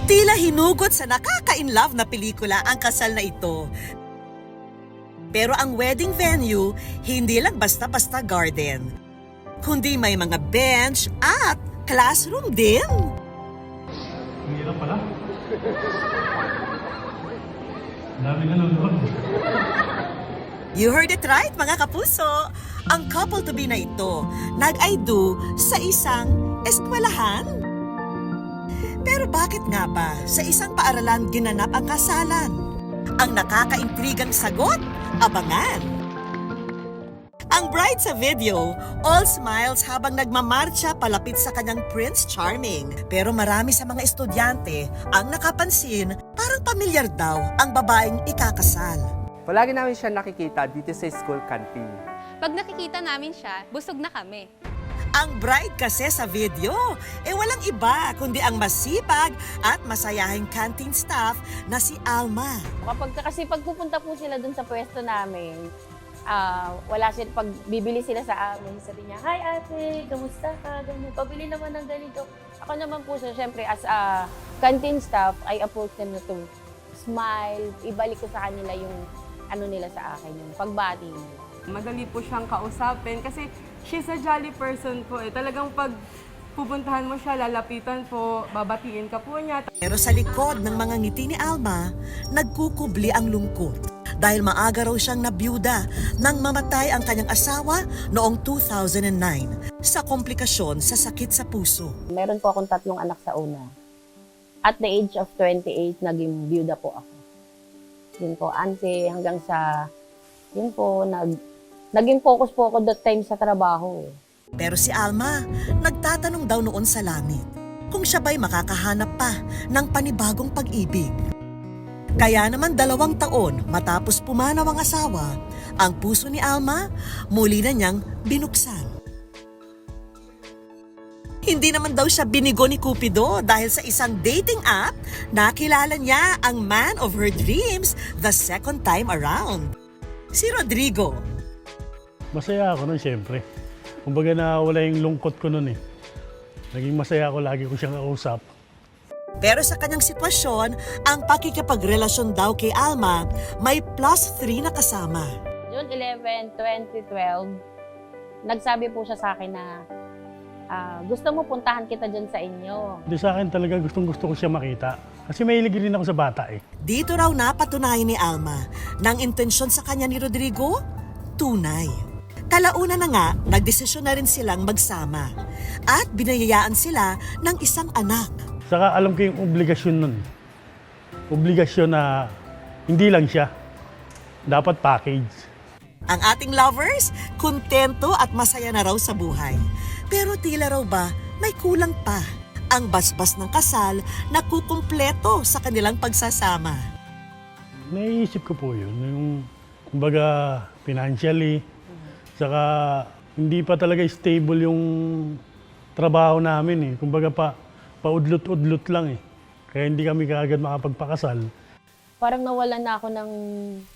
Tila hinugot sa nakaka-inlove na pelikula ang kasal na ito. Pero ang wedding venue, hindi lang basta-basta garden, kundi may mga bench at classroom din. Ang hirap pala. Ang dami nanonood. You heard it right, mga kapuso. Ang couple-to-be na ito, nag-I do sa isang eskwelahan. Pero bakit nga ba sa isang paaralan ginanap ang kasalan? Ang nakakaintrigang sagot, abangan! Ang bride sa video, all smiles habang nagmamarcha palapit sa kanyang Prince Charming. Pero marami sa mga estudyante ang nakapansin parang pamilyar daw ang babaeng ikakasal. Palagi namin siya nakikita dito sa school canteen. Pag nakikita namin siya, busog na kami. Ang bride kasi sa video, walang iba kundi ang masipag at masayahing canteen staff na si Alma. Kasi pag pupunta po sila dun sa pwesto namin, wala sila, pag bibili sila sa amin, sabi niya, "Hi ate, kamusta ka?" Ganyan, "Pabili naman ng ganito." Ako naman po siya, syempre as a canteen staff, I approach them na to smile, ibalik ko sa kanila yung ano nila sa akin, yung pagbati nila. Madali po siyang kausapin kasi she's a jolly person po eh. Talagang pag pupuntahan mo siya, lalapitan po, babatiin ka po niya. Pero sa likod ng mga ngiti ni Alma, nagkukubli ang lungkot. Dahil maaga raw siyang nabiyuda nang mamatay ang kanyang asawa noong 2009 sa komplikasyon sa sakit sa puso. Meron po akong 3 anak sa una. At the age of 28, naging biyuda po ako. Yun po, ante, hanggang sa, yun po, naging focus po ako that time sa trabaho. Pero si Alma, nagtatanong daw noon sa langit kung siya ba'y makakahanap pa ng panibagong pag-ibig. Kaya naman 2 taon matapos pumanaw ang asawa, ang puso ni Alma muli na niyang binuksan. Hindi naman daw siya binigo ni Cupido dahil sa isang dating app, nakilala niya ang man of her dreams the second time around. Si Rodrigo. Masaya ako nun, siyempre. Kumbaga nawala yung lungkot ko nun eh. Naging masaya ako, lagi ko siyang kausap. Pero sa kanyang sitwasyon, ang pakikipagrelasyon daw kay Alma may +3 na kasama. June 11, 2012, nagsabi po siya sa akin na, "Gusto mo puntahan kita dyan sa inyo." Hindi sa akin talaga gustong-gusto ko siya makita. Kasi mahilig rin ako sa bata eh. Dito raw napatunayan ni Alma ng intensyon sa kanya ni Rodrigo, tunay. Kalauna na nga, nagdesisyon na rin silang magsama at binayayaan sila ng isang anak. Saka alam ko yung obligasyon nun. Obligasyon na hindi lang siya. Dapat package. Ang ating lovers, kontento at masaya na raw sa buhay. Pero tila raw ba may kulang pa? Ang basbas ng kasal na kukumpleto sa kanilang pagsasama. Naiisip ko po yun. Yung, kumbaga, financially. Saka hindi pa talaga stable yung trabaho namin eh. Kumbaga paudlot-udlot lang eh. Kaya hindi kami kaagad makapagpakasal. Parang nawalan na ako ng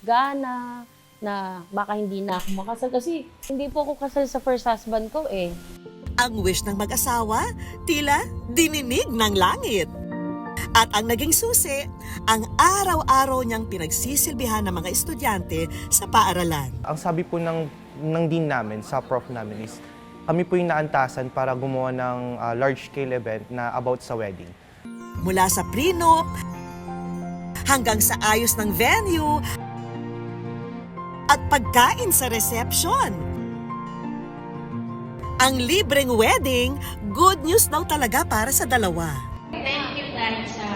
gana na baka hindi na ako makasal. Kasi hindi po ako kasal sa first husband ko eh. Ang wish ng mag-asawa, tila dininig ng langit. At ang naging susi, ang araw-araw niyang pinagsisilbihan ng mga estudyante sa paaralan. Ang sabi po ng dean namin, sa prof namin is, kami po yung naantasan para gumawa ng large-scale event na about sa wedding. Mula sa prenup, hanggang sa ayos ng venue, at pagkain sa reception. Ang libreng wedding, good news daw talaga para sa dalawa. Thank you dahil sa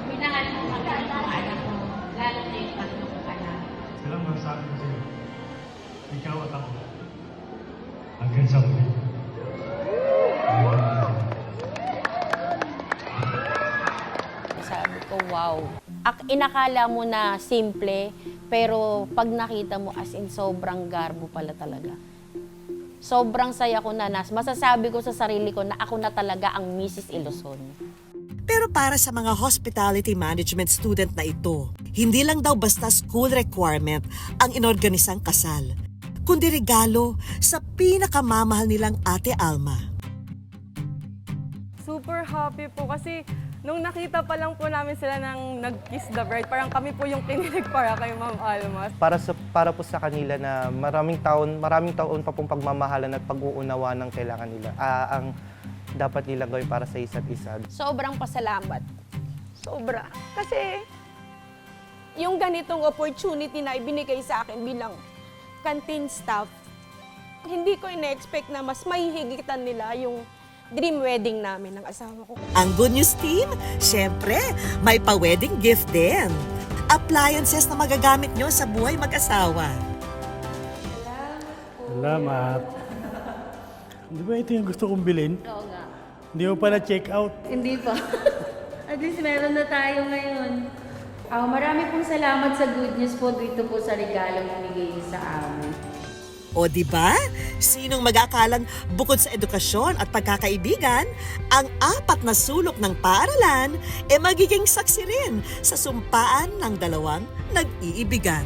minahal mo kami ng mga anak mo, lalo na yung 3 anak. Sila masasabi ko sa'yo. Ikaw at ako. Hanggang sa huli. Sabi ko, wow. Inakala mo na simple, pero pag nakita mo as in sobrang garbo pala talaga. Sobrang saya ko na masasabi ko sa sarili ko na ako na talaga ang Mrs. Iluson. Pero para sa mga hospitality management student na ito, hindi lang daw basta school requirement ang inorganisang kasal, kundi regalo sa pinakamamahal nilang Ate Alma. Super happy po kasi Nung nakita pa lang po namin sila nang nag-kiss the bride, parang kami po yung kinilig para kay Ma'am Alma. Para po sa kanila na maraming taon pa pong pagmamahalan at pag-uunawa ng kailangan nila. Ang dapat nila gawin para sa isa't isa. Sobrang pasalamat. Sobra. Kasi yung ganitong opportunity na ibinigay sa akin bilang canteen staff, hindi ko ina-expect na mas mahihigitan nila yung dream wedding namin ng asawa ko. Ang good news team, syempre, may pa-wedding gift din. Appliances na magagamit nyo sa buhay mag-asawa. Salamat. Di ba ito yung gusto kong bilhin? Oo nga. Hindi mo pala check out. Hindi pa. At least meron na tayo ngayon. Marami pong salamat sa good news po dito po sa regalong binigay niyo sa amin. O di ba? Sinong mag-aakalang bukod sa edukasyon at pagkakaibigan, ang 4 na sulok ng paaralan magiging saksi rin sa sumpaan ng dalawang nag-iibigan.